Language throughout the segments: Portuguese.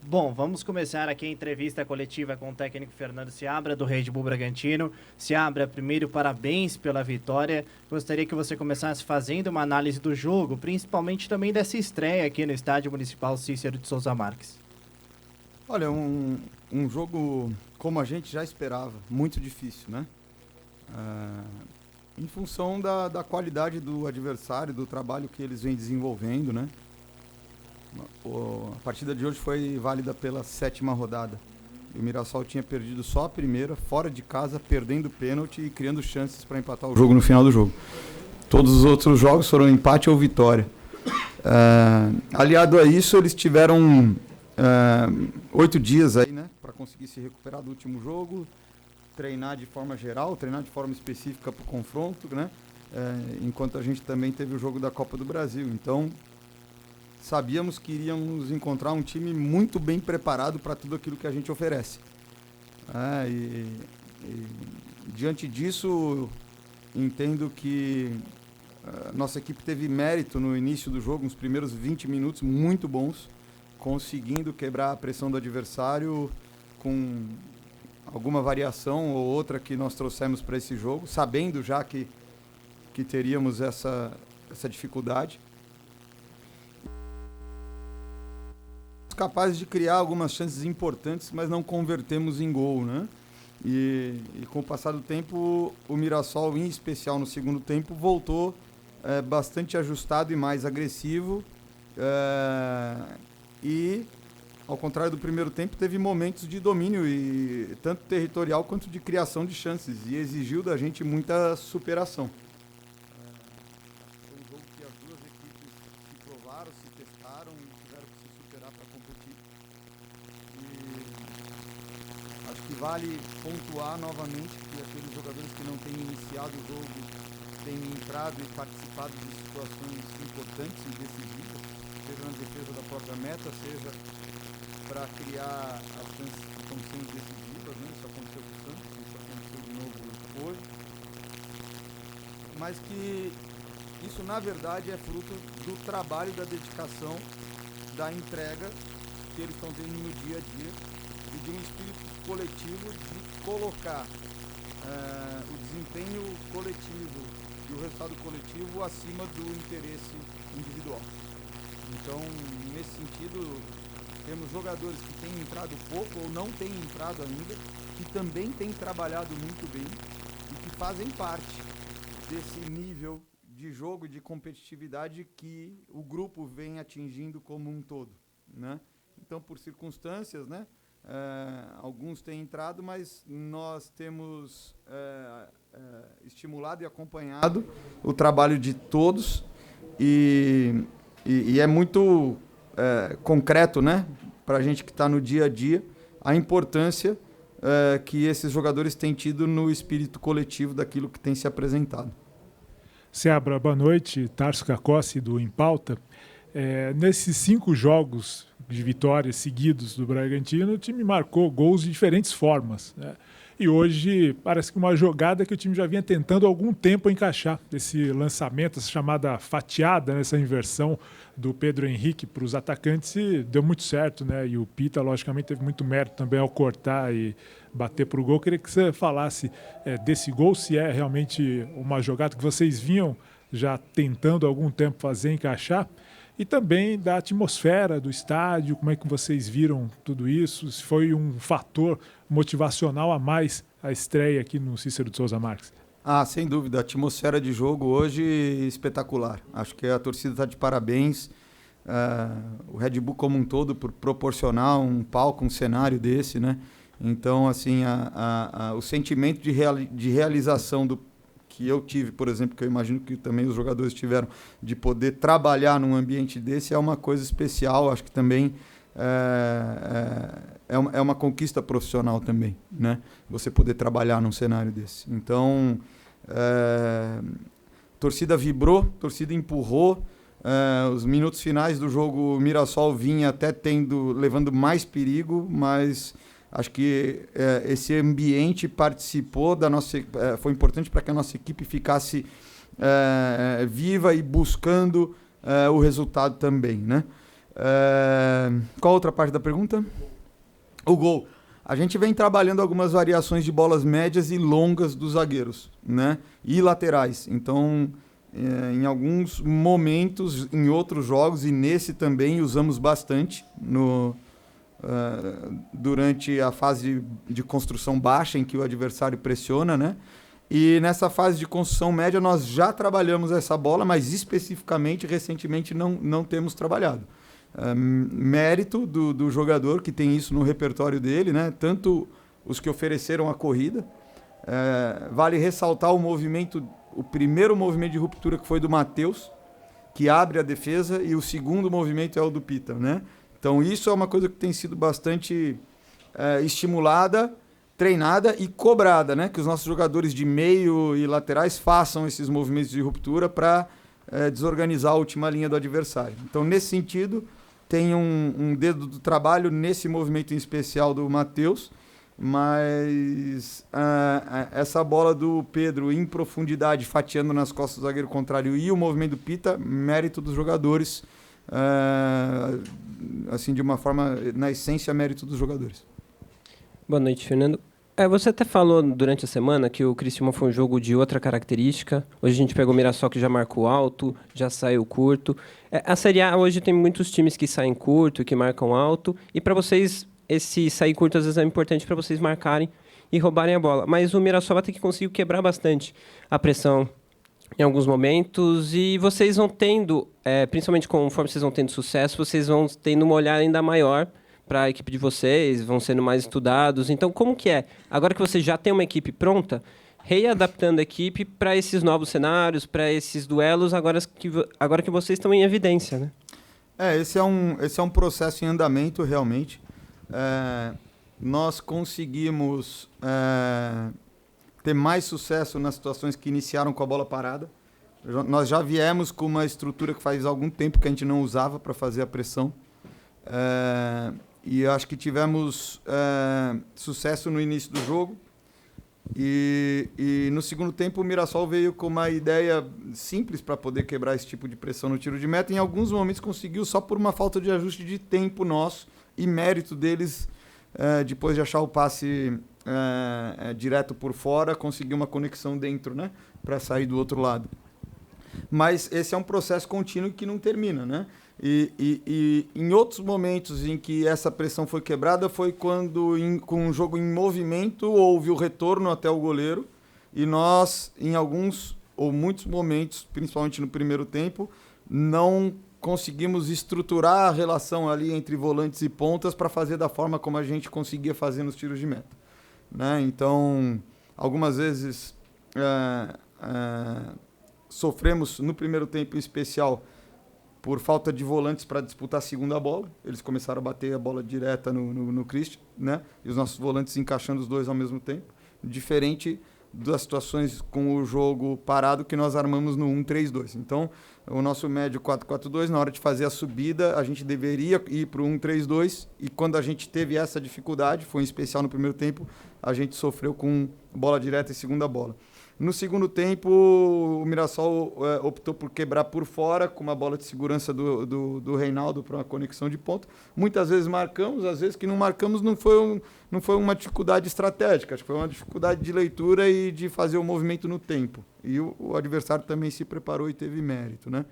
Bom, vamos começar aqui a entrevista coletiva com o técnico Fernando Seabra, do Red Bull Bragantino. Seabra, primeiro, parabéns pela vitória. Gostaria que você começasse fazendo uma análise do jogo, principalmente também dessa estreia aqui no Estádio Municipal Cícero de Souza Marques. Olha, um jogo como a gente já esperava, muito difícil, né? Em função da qualidade do adversário, do trabalho que eles vêm desenvolvendo, né? A partida de hoje foi válida pela 7ª rodada. O Mirassol tinha perdido só a primeira, fora de casa, perdendo pênalti e criando chances para empatar o jogo no final do jogo. Todos os outros jogos foram empate ou vitória. Aliado a isso, eles tiveram 8 dias aí, né, para conseguir se recuperar do último jogo, treinar de forma geral, treinar de forma específica para o confronto, né? Enquanto a gente também teve o jogo da Copa do Brasil. Então, sabíamos que iríamos encontrar um time muito bem preparado para tudo aquilo que a gente oferece. Diante disso, entendo que nossa equipe teve mérito no início do jogo, nos primeiros 20 minutos muito bons, conseguindo quebrar a pressão do adversário com alguma variação ou outra que nós trouxemos para esse jogo, sabendo já que teríamos essa dificuldade. Capazes de criar algumas chances importantes, mas não convertemos em gol, né? E com o passar do tempo, o Mirassol, em especial no segundo tempo, voltou bastante ajustado e mais agressivo. E, ao contrário do primeiro tempo, teve momentos de domínio, tanto territorial quanto de criação de chances, e exigiu da gente muita superação. Foi um jogo que as duas equipes se provaram, se testaram e tiveram que se superar para competir. E acho que vale pontuar novamente que aqueles jogadores que não têm iniciado o jogo têm entrado e participado de situações importantes e decisivas, seja na defesa da própria meta, seja para criar as chances que estão sendo decisivas, né? Isso aconteceu com o Santos, isso aconteceu de novo hoje. Mas que isso, na verdade, é fruto do trabalho, da dedicação, da entrega que eles estão tendo no dia a dia e de um espírito coletivo de colocar o desempenho coletivo e o resultado coletivo acima do interesse individual. Então, nesse sentido, temos jogadores que têm entrado pouco ou não têm entrado ainda, que também têm trabalhado muito bem e que fazem parte desse nível de jogo e de competitividade que o grupo vem atingindo como um todo, né? Então, por circunstâncias, né, alguns têm entrado, mas nós temos estimulado e acompanhado o trabalho de todos e é muito concreto, né, para a gente que está no dia a dia, a importância que esses jogadores têm tido no espírito coletivo daquilo que tem se apresentado. Seabra, boa noite. Tarso Cacossi, do Em Pauta. Nesses 5 jogos de vitórias seguidos do Bragantino, o time marcou gols de diferentes formas, né? E hoje parece que uma jogada que o time já vinha tentando há algum tempo encaixar. Esse lançamento, essa chamada fatiada, né, essa inversão do Pedro Henrique para os atacantes, e deu muito certo, né? E o Pita, logicamente, teve muito mérito também ao cortar e bater para o gol. Queria que você falasse desse gol, se é realmente uma jogada que vocês vinham já tentando há algum tempo fazer encaixar, e também da atmosfera do estádio, como é que vocês viram tudo isso, se foi um fator motivacional a mais a estreia aqui no Cícero de Souza Marques. Sem dúvida, a atmosfera de jogo hoje espetacular. Acho que a torcida está de parabéns. O Red Bull como um todo por proporcionar um palco, um cenário desse, né? Então, assim, o sentimento de realização que eu tive, por exemplo, que eu imagino que também os jogadores tiveram, de poder trabalhar num ambiente desse, é uma coisa especial. Acho que também é uma conquista profissional também, né? Você poder trabalhar num cenário desse. Então, torcida vibrou, torcida empurrou. Os minutos finais do jogo, o Mirassol vinha até levando mais perigo, mas acho que esse ambiente participou da nossa, foi importante para que a nossa equipe ficasse viva e buscando o resultado também, né? Qual a outra parte da pergunta? O gol. A gente vem trabalhando algumas variações de bolas médias e longas dos zagueiros, né? E laterais. Então, em alguns momentos, em outros jogos, e nesse também usamos bastante durante a fase de construção baixa, em que o adversário pressiona, né? E nessa fase de construção média nós já trabalhamos essa bola, mas especificamente, recentemente, não temos trabalhado. Mérito do jogador que tem isso no repertório dele, né? Tanto os que ofereceram a corrida. Vale ressaltar o primeiro movimento de ruptura, que foi do Matheus, que abre a defesa, e o segundo movimento é o do Pita, né? Então isso é uma coisa que tem sido bastante estimulada, treinada e cobrada, né? Que os nossos jogadores de meio e laterais façam esses movimentos de ruptura para desorganizar a última linha do adversário. Então, nesse sentido, tem um dedo do trabalho nesse movimento em especial do Matheus, mas essa bola do Pedro em profundidade, fatiando nas costas do zagueiro contrário, e o movimento do Pita, mérito dos jogadores, assim, de uma forma, na essência, mérito dos jogadores. Boa noite, Fernando. Você até falou durante a semana que o Criciúma foi um jogo de outra característica. Hoje a gente pegou o Mirassol, que já marcou alto, já saiu curto. A Série A hoje tem muitos times que saem curto, que marcam alto. E para vocês, esse sair curto às vezes é importante para vocês marcarem e roubarem a bola. Mas o Mirassol vai ter que conseguir quebrar bastante a pressão em alguns momentos. E vocês vão tendo, principalmente conforme vocês vão tendo sucesso, vocês vão tendo uma olhada ainda maior para a equipe de vocês, vão sendo mais estudados. Então, como que é? Agora que você já tem uma equipe pronta, readaptando a equipe para esses novos cenários, para esses duelos, agora que vocês estão em evidência, né? Esse é um processo em andamento, realmente. Nós conseguimos ter mais sucesso nas situações que iniciaram com a bola parada. Nós já viemos com uma estrutura que faz algum tempo que a gente não usava para fazer a pressão. E acho que tivemos sucesso no início do jogo. E no segundo tempo o Mirassol veio com uma ideia simples para poder quebrar esse tipo de pressão no tiro de meta. Em alguns momentos conseguiu, só por uma falta de ajuste de tempo nosso e mérito deles, depois de achar o passe direto por fora, conseguir uma conexão dentro, né, para sair do outro lado. Mas esse é um processo contínuo que não termina, né? E em outros momentos em que essa pressão foi quebrada foi quando, com um jogo em movimento, houve o retorno até o goleiro e nós, em alguns ou muitos momentos, principalmente no primeiro tempo, não conseguimos estruturar a relação ali entre volantes e pontas para fazer da forma como a gente conseguia fazer nos tiros de meta, né? Então, algumas vezes sofremos no primeiro tempo em especial por falta de volantes para disputar a segunda bola. Eles começaram a bater a bola direta no Christian, né? E os nossos volantes encaixando os dois ao mesmo tempo. Diferente das situações com o jogo parado que nós armamos no 1-3-2. Então, o nosso médio 4-4-2, na hora de fazer a subida, a gente deveria ir para o 1-3-2. E quando a gente teve essa dificuldade, foi em especial no primeiro tempo, a gente sofreu com bola direta e segunda bola. No segundo tempo, o Mirassol optou por quebrar por fora, com uma bola de segurança do Reinaldo para uma conexão de ponta. Muitas vezes marcamos, às vezes que não marcamos não foi uma dificuldade estratégica, acho que foi uma dificuldade de leitura e de fazer o movimento no tempo. E o adversário também se preparou e teve mérito, né?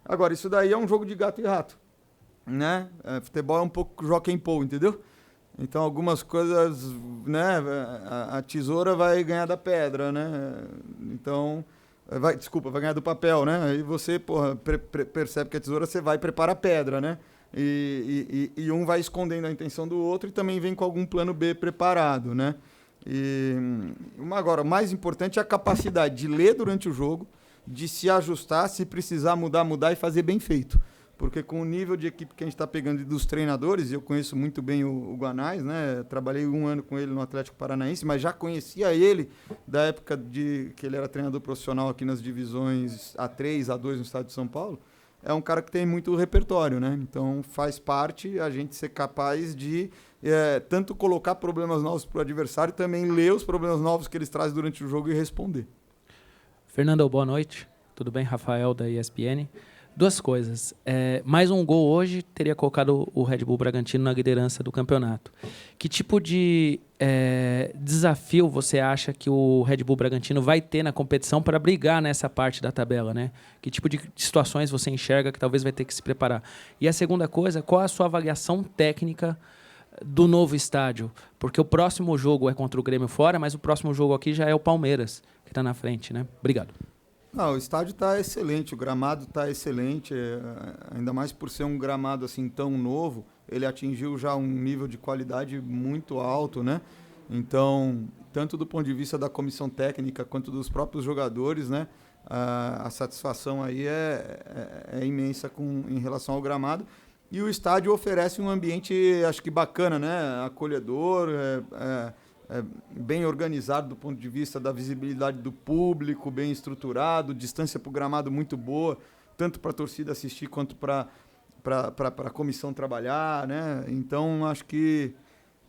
Agora, isso daí é um jogo de gato e rato, né? Futebol é um pouco rock and roll, entendeu? Então, algumas coisas, né, a tesoura vai ganhar da pedra, né? Então, vai ganhar do papel, né? Aí você, percebe que a tesoura, você vai e prepara a pedra, né? E um vai escondendo a intenção do outro e também vem com algum plano B preparado, né? Agora, o mais importante é a capacidade de ler durante o jogo, de se ajustar, se precisar mudar e fazer bem feito. Porque com o nível de equipe que a gente está pegando e dos treinadores, eu conheço muito bem o Guanais, né? Trabalhei 1 ano com ele no Atlético Paranaense, mas já conhecia ele da época que ele era treinador profissional aqui nas divisões A3, A2 no estado de São Paulo. É um cara que tem muito repertório, né? Então faz parte a gente ser capaz de tanto colocar problemas novos para o adversário, também ler os problemas novos que eles trazem durante o jogo e responder. Fernando, boa noite. Tudo bem? Rafael, da ESPN. Duas coisas. Mais um gol hoje teria colocado o Red Bull Bragantino na liderança do campeonato. Que tipo de desafio você acha que o Red Bull Bragantino vai ter na competição para brigar nessa parte da tabela, né? Que tipo de situações você enxerga que talvez vai ter que se preparar? E a segunda coisa, qual a sua avaliação técnica do novo estádio? Porque o próximo jogo é contra o Grêmio fora, mas o próximo jogo aqui já é o Palmeiras, que está na frente, né? Obrigado. Não, o estádio está excelente, o gramado está excelente, ainda mais por ser um gramado assim tão novo, ele atingiu já um nível de qualidade muito alto, né? Então, tanto do ponto de vista da comissão técnica quanto dos próprios jogadores, né? A satisfação aí é imensa em relação ao gramado. E o estádio oferece um ambiente, acho que bacana, né? Acolhedor, bem organizado do ponto de vista da visibilidade do público, bem estruturado, distância para o gramado muito boa, tanto para a torcida assistir quanto para a comissão trabalhar, né? Então, acho que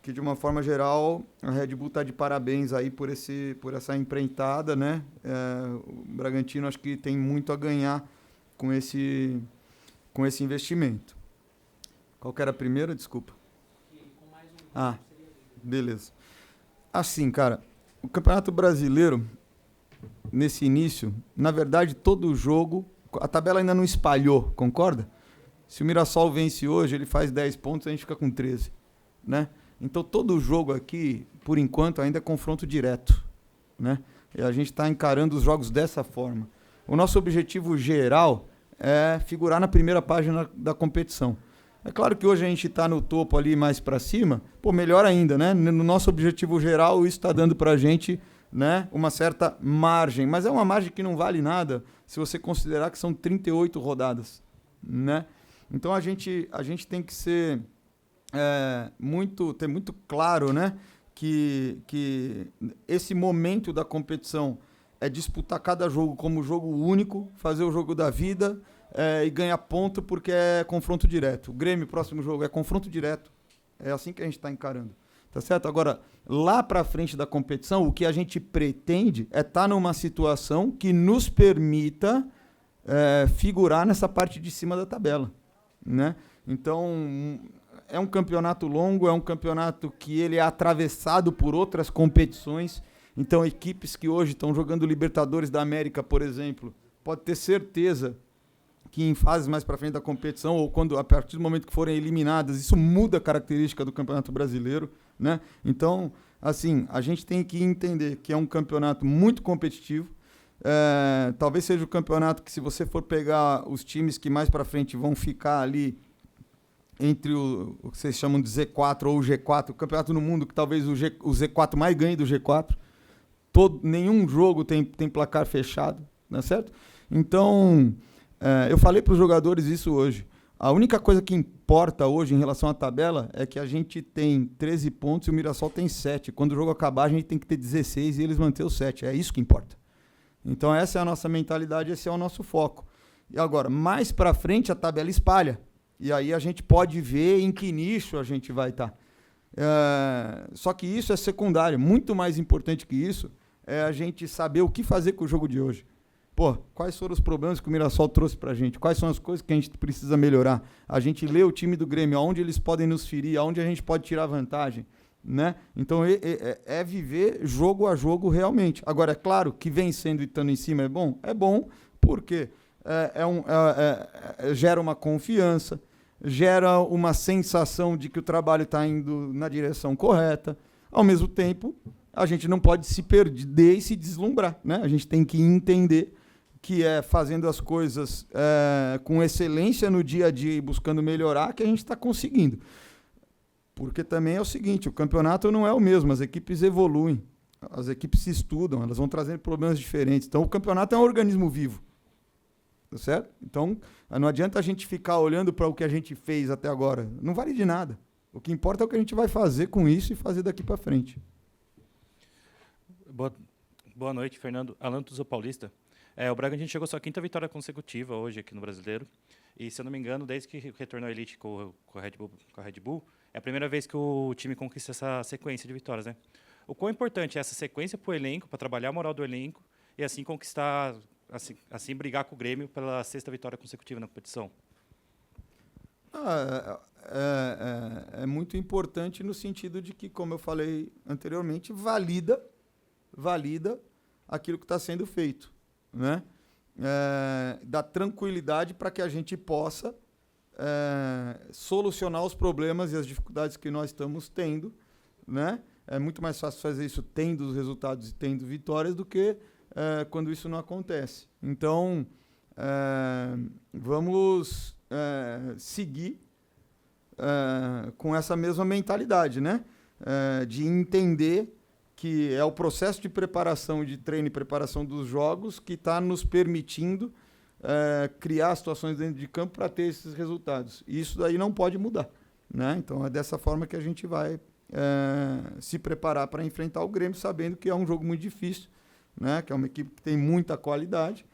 de uma forma geral, a Red Bull está de parabéns aí por essa empreitada, né? O Bragantino acho que tem muito a ganhar com esse investimento. Qual que era a primeira? Desculpa. Beleza. Assim, cara, o Campeonato Brasileiro, nesse início, na verdade, todo jogo, a tabela ainda não espalhou, concorda? Se o Mirassol vence hoje, ele faz 10 pontos, a gente fica com 13, né? Então, todo jogo aqui, por enquanto, ainda é confronto direto, né? E a gente está encarando os jogos dessa forma. O nosso objetivo geral é figurar na primeira página da competição. É claro que hoje a gente está no topo ali mais para cima, melhor ainda, né? No nosso objetivo geral, isso está dando para a gente, né, uma certa margem. Mas é uma margem que não vale nada se você considerar que são 38 rodadas, né? Então a gente tem que ser ter muito claro, né, que esse momento da competição é disputar cada jogo como jogo único, fazer o jogo da vida, e ganhar ponto porque é confronto direto. O Grêmio, próximo jogo, é confronto direto. É assim que a gente está encarando. Tá certo? Agora, lá para frente da competição, o que a gente pretende é estar numa situação que nos permita figurar nessa parte de cima da tabela, né? Então, é um campeonato longo, é um campeonato que ele é atravessado por outras competições. Então, equipes que hoje estão jogando Libertadores da América, por exemplo, pode ter certeza que em fases mais para frente da competição, ou quando a partir do momento que forem eliminadas, isso muda a característica do Campeonato Brasileiro, né? Então, assim, a gente tem que entender que é um campeonato muito competitivo. Talvez seja o campeonato que, se você for pegar os times que mais para frente vão ficar ali entre o que vocês chamam de Z4 ou o G4, o campeonato no mundo que talvez o Z4 mais ganhe do G4. Nenhum jogo tem placar fechado, não é certo? Então, eu falei para os jogadores isso hoje. A única coisa que importa hoje em relação à tabela é que a gente tem 13 pontos e o Mirassol tem 7. Quando o jogo acabar, a gente tem que ter 16 e eles manter os 7. É isso que importa. Então, essa é a nossa mentalidade, esse é o nosso foco. E agora, mais para frente, a tabela espalha. E aí a gente pode ver em que nicho a gente vai estar. Só que isso é secundário. Muito mais importante que isso é a gente saber o que fazer com o jogo de hoje. Quais foram os problemas que o Mirassol trouxe pra gente? Quais são as coisas que a gente precisa melhorar? A gente lê o time do Grêmio, aonde eles podem nos ferir, aonde a gente pode tirar vantagem, né? Então, é viver jogo a jogo realmente. Agora, é claro que vencendo e estando em cima é bom? É bom, porque gera uma confiança, gera uma sensação de que o trabalho está indo na direção correta. Ao mesmo tempo, a gente não pode se perder e se deslumbrar, né? A gente tem que entender que é fazendo as coisas com excelência no dia a dia e buscando melhorar que a gente está conseguindo. Porque também é o seguinte, o campeonato não é o mesmo, as equipes evoluem, as equipes se estudam, elas vão trazendo problemas diferentes. Então, o campeonato é um organismo vivo, tá certo? Então, não adianta a gente ficar olhando para o que a gente fez até agora. Não vale de nada. O que importa é o que a gente vai fazer com isso e fazer daqui para frente. Boa noite, Fernando. Alan Tuzo Paulista. O Bragantino chegou à sua 5ª vitória consecutiva hoje aqui no Brasileiro. E, se eu não me engano, desde que retornou à Elite com a Red Bull, é a primeira vez que o time conquista essa sequência de vitórias, né? O quão importante é essa sequência para o elenco, para trabalhar a moral do elenco e, assim, conquistar assim brigar com o Grêmio pela 6ª vitória consecutiva na competição? É muito importante no sentido de que, como eu falei anteriormente, valida aquilo que está sendo feito, né? Dá tranquilidade para que a gente possa solucionar os problemas e as dificuldades que nós estamos tendo, né? É muito mais fácil fazer isso tendo os resultados e tendo vitórias do que quando isso não acontece. Então, vamos seguir com essa mesma mentalidade, né? De entender que é o processo de preparação, de treino e preparação dos jogos que está nos permitindo criar situações dentro de campo para ter esses resultados. E isso daí não pode mudar, né? Então, é dessa forma que a gente vai se preparar para enfrentar o Grêmio, sabendo que é um jogo muito difícil, né? Que é uma equipe que tem muita qualidade,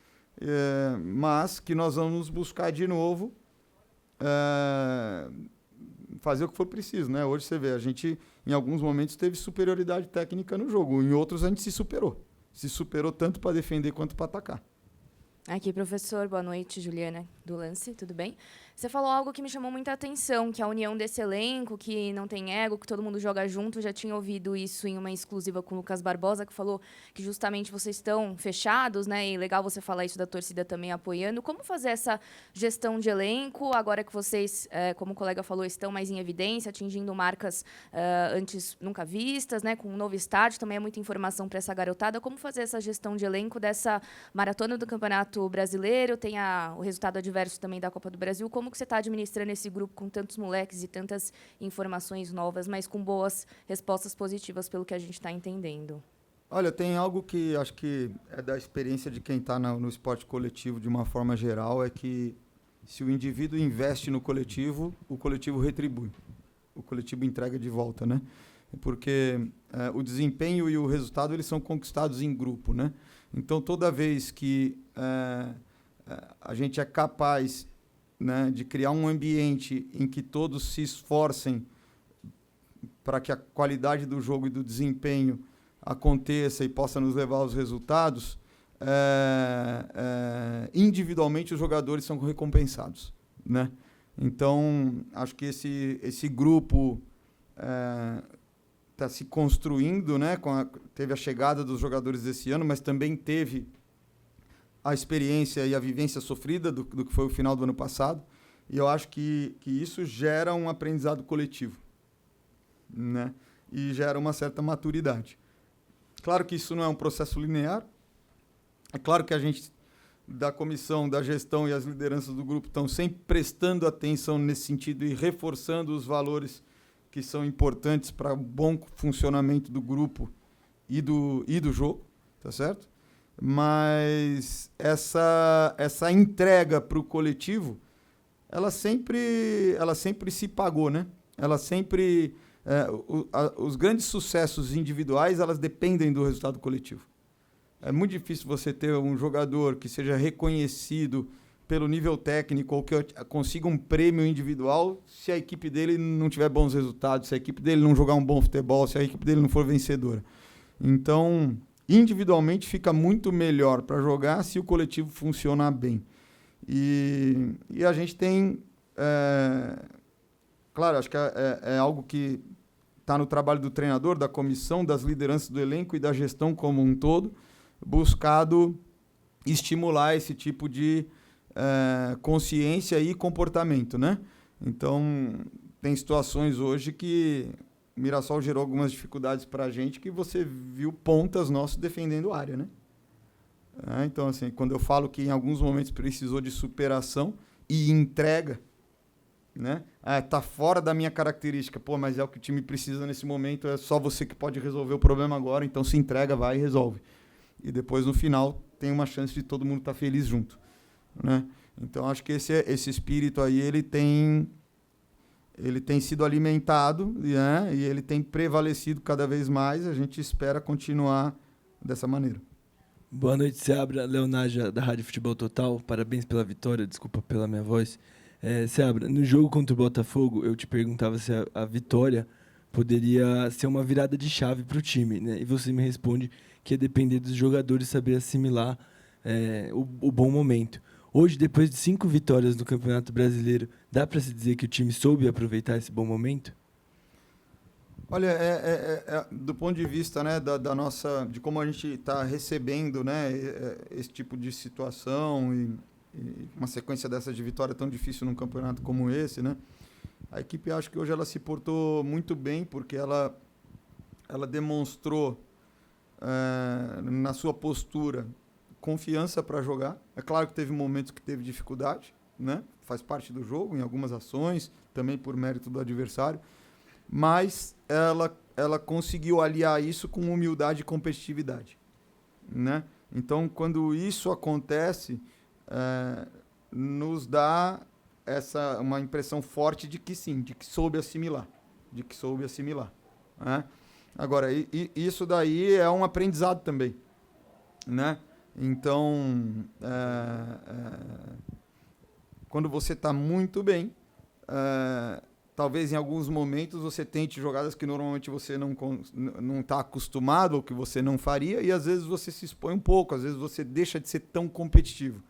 mas que nós vamos buscar de novo fazer o que for preciso, né? Hoje você vê, a gente em alguns momentos teve superioridade técnica no jogo, em outros a gente se superou tanto para defender quanto para atacar. Aqui, professor, boa noite, Juliana do Lance, tudo bem? Você falou algo que me chamou muita atenção, que a união desse elenco, que não tem ego, que todo mundo joga junto. Já tinha ouvido isso em uma exclusiva com o Lucas Barbosa, que falou que justamente vocês estão fechados, né? E legal você falar isso da torcida também apoiando. Como fazer essa gestão de elenco, agora que vocês, como o colega falou, estão mais em evidência, atingindo marcas antes nunca vistas, né? Com um novo estádio, também é muita informação para essa garotada. Como fazer essa gestão de elenco dessa maratona do Campeonato Brasileiro, tem o resultado adverso também da Copa do Brasil? Como que você está administrando esse grupo com tantos moleques e tantas informações novas, mas com boas respostas positivas pelo que a gente está entendendo? Olha, tem algo que acho que é da experiência de quem está no esporte coletivo de uma forma geral, é que se o indivíduo investe no coletivo, o coletivo retribui. O coletivo entrega de volta, né? Porque o desempenho e o resultado eles são conquistados em grupo, né? Então, toda vez que a gente é capaz, né, de criar um ambiente em que todos se esforcem para que a qualidade do jogo e do desempenho aconteça e possa nos levar aos resultados, individualmente os jogadores são recompensados, né? Então, acho que esse grupo está se construindo, né? Teve a chegada dos jogadores desse ano, mas também teve a experiência e a vivência sofrida do que foi o final do ano passado. E eu acho que isso gera um aprendizado coletivo, né? E gera uma certa maturidade. Claro que isso não é um processo linear. É claro que a gente, da comissão, da gestão e as lideranças do grupo estão sempre prestando atenção nesse sentido e reforçando os valores que são importantes para o bom funcionamento do grupo e do jogo, tá certo? Mas essa entrega para o coletivo, ela sempre se pagou, né? Ela sempre os grandes sucessos individuais, elas dependem do resultado coletivo. É muito difícil você ter um jogador que seja reconhecido pelo nível técnico ou que consiga um prêmio individual se a equipe dele não tiver bons resultados, se a equipe dele não jogar um bom futebol, se a equipe dele não for vencedora. Então, individualmente fica muito melhor para jogar se o coletivo funcionar bem. E a gente tem... claro, acho que é algo que está no trabalho do treinador, da comissão, das lideranças do elenco e da gestão como um todo, buscado estimular esse tipo de consciência e comportamento, né? Então, tem situações hoje que o Mirassol gerou algumas dificuldades para a gente que você viu pontas nossos defendendo a área, né? Então, assim, quando eu falo que em alguns momentos precisou de superação e entrega, né? Tá fora da minha característica, pô, mas é o que o time precisa nesse momento, é só você que pode resolver o problema agora, então se entrega, vai e resolve. E depois, no final, tem uma chance de todo mundo estar feliz junto, né? Então, acho que esse espírito aí, ele tem sido alimentado, né? E ele tem prevalecido cada vez mais. A gente espera continuar dessa maneira. Boa noite, Seabra. Leonádia, da Rádio Futebol Total. Parabéns pela vitória, desculpa pela minha voz. Seabra, no jogo contra o Botafogo, eu te perguntava se a vitória poderia ser uma virada de chave para o time, né? E você me responde que ia depender dos jogadores saber assimilar o bom momento. Hoje, depois de 5 vitórias no Campeonato Brasileiro, dá para se dizer que o time soube aproveitar esse bom momento? Olha, do ponto de vista, né, de como a gente está recebendo, né, esse tipo de situação e uma sequência dessas de vitória tão difícil num campeonato como esse, né, a equipe, acho que hoje ela se portou muito bem, porque ela demonstrou na sua postura confiança para jogar. É claro que teve momentos que teve dificuldade, né, faz parte do jogo, em algumas ações, também por mérito do adversário, mas ela conseguiu aliar isso com humildade e competitividade, né? Então, quando isso acontece, nos dá uma impressão forte de que sim, de que soube assimilar, né? Agora, isso daí é um aprendizado também, né? Então, quando você está muito bem, talvez em alguns momentos você tente jogadas que normalmente você não está acostumado ou que você não faria, e às vezes você se expõe um pouco, às vezes você deixa de ser tão competitivo.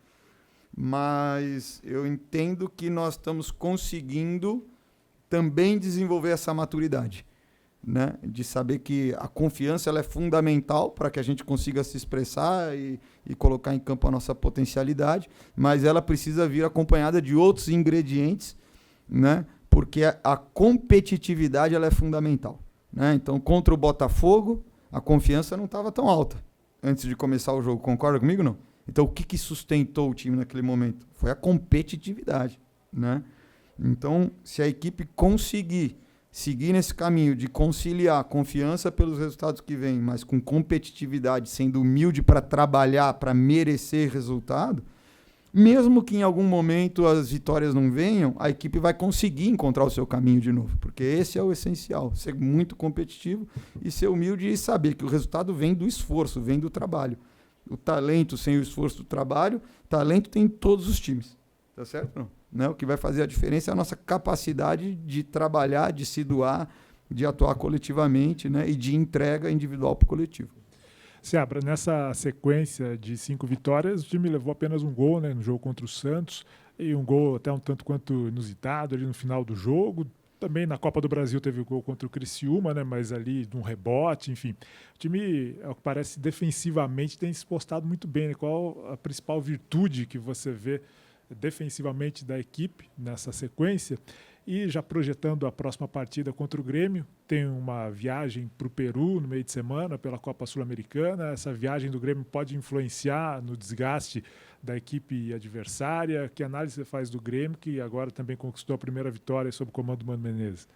Mas eu entendo que nós estamos conseguindo também desenvolver essa maturidade, né? De saber que a confiança ela é fundamental para que a gente consiga se expressar e colocar em campo a nossa potencialidade, mas ela precisa vir acompanhada de outros ingredientes, né? Porque a competitividade ela é fundamental, né? Então, contra o Botafogo, a confiança não estava tão alta antes de começar o jogo. Concorda comigo, não? Então, o que sustentou o time naquele momento? Foi a competitividade, né? Então, se a equipe conseguir seguir nesse caminho de conciliar confiança pelos resultados que vêm, mas com competitividade, sendo humilde para trabalhar, para merecer resultado, mesmo que em algum momento as vitórias não venham, a equipe vai conseguir encontrar o seu caminho de novo, porque esse é o essencial, ser muito competitivo e ser humilde e saber que o resultado vem do esforço, vem do trabalho. O talento sem o esforço do trabalho, talento tem em todos os times, tá certo? Não, né? O que vai fazer a diferença é a nossa capacidade de trabalhar, de se doar, de atuar coletivamente, né? E de entrega individual para o coletivo. Seabra, nessa sequência de 5 vitórias, o time levou apenas um gol, né, no jogo contra o Santos, e um gol até um tanto quanto inusitado ali no final do jogo. Também na Copa do Brasil teve o gol contra o Criciúma, né, mas ali num rebote, enfim. O time, ao que parece, defensivamente tem se postado muito bem, né? Qual a principal virtude que você vê defensivamente da equipe nessa sequência? E já projetando a próxima partida contra o Grêmio, tem uma viagem para o Peru no meio de semana pela Copa Sul-Americana. Essa viagem do Grêmio pode influenciar no desgaste da equipe adversária? Que análise você faz do Grêmio, que agora também conquistou a primeira vitória sob o comando do Mano Menezes?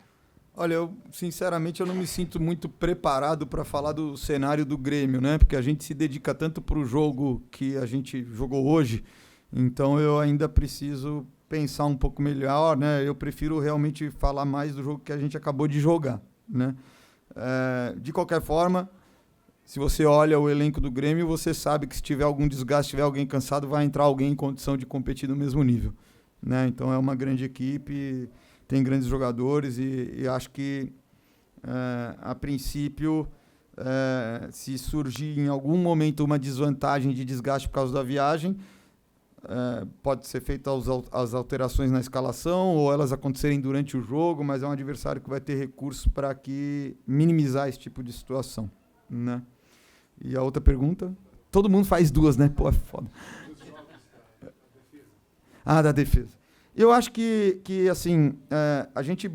Olha, sinceramente eu não me sinto muito preparado para falar do cenário do Grêmio, né? Porque a gente se dedica tanto para o jogo que a gente jogou hoje, então eu ainda preciso pensar um pouco melhor, né? Eu prefiro realmente falar mais do jogo que a gente acabou de jogar, né? De qualquer forma, se você olha o elenco do Grêmio, você sabe que se tiver algum desgaste, tiver alguém cansado, vai entrar alguém em condição de competir no mesmo nível, né? Então é uma grande equipe, tem grandes jogadores e acho que a princípio, se surgir em algum momento uma desvantagem de desgaste por causa da viagem, pode ser feita as alterações na escalação ou elas acontecerem durante o jogo, mas é um adversário que vai ter recursos para minimizar esse tipo de situação, né? E a outra pergunta? Todo mundo faz duas, né? Pô, é foda. Da defesa. Eu acho que assim, a gente...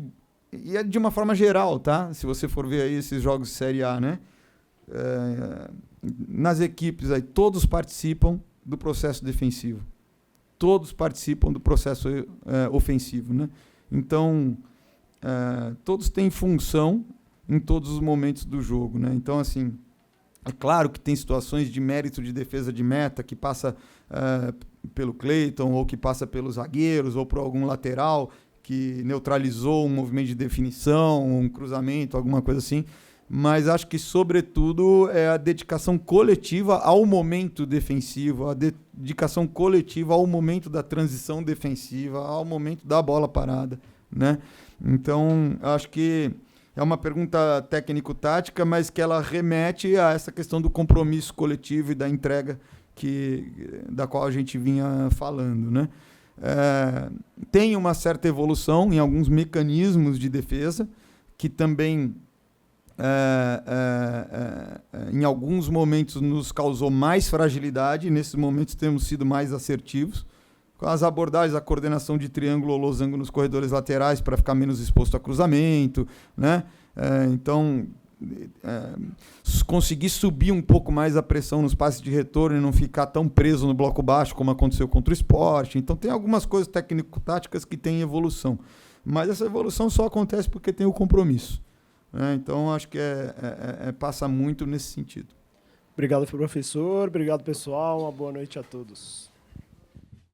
E é de uma forma geral, tá? Se você for ver aí esses jogos de Série A, né? Nas equipes aí, todos participam do processo defensivo. Todos participam do processo ofensivo, né? Então, todos têm função em todos os momentos do jogo, né? Então, assim, é claro que tem situações de mérito de defesa de meta que passa pelo Cleiton ou que passa pelos zagueiros ou por algum lateral que neutralizou um movimento de definição, um cruzamento, alguma coisa assim. Mas acho que, sobretudo, é a dedicação coletiva ao momento defensivo, a dedicação coletiva ao momento da transição defensiva, ao momento da bola parada, né? Então, acho que é uma pergunta técnico-tática, mas que ela remete a essa questão do compromisso coletivo e da entrega da qual a gente vinha falando, né? Tem uma certa evolução em alguns mecanismos de defesa, que também, em alguns momentos, nos causou mais fragilidade. Nesses momentos, temos sido mais assertivos. Com as abordagens, a coordenação de triângulo ou losango nos corredores laterais para ficar menos exposto a cruzamento, né? Então, conseguir subir um pouco mais a pressão nos passes de retorno e não ficar tão preso no bloco baixo como aconteceu contra o Sport. Então tem algumas coisas técnico-táticas que têm evolução, mas essa evolução só acontece porque tem o compromisso, né? Então acho que passa muito nesse sentido. Obrigado, professor. Obrigado, pessoal. Uma boa noite a todos.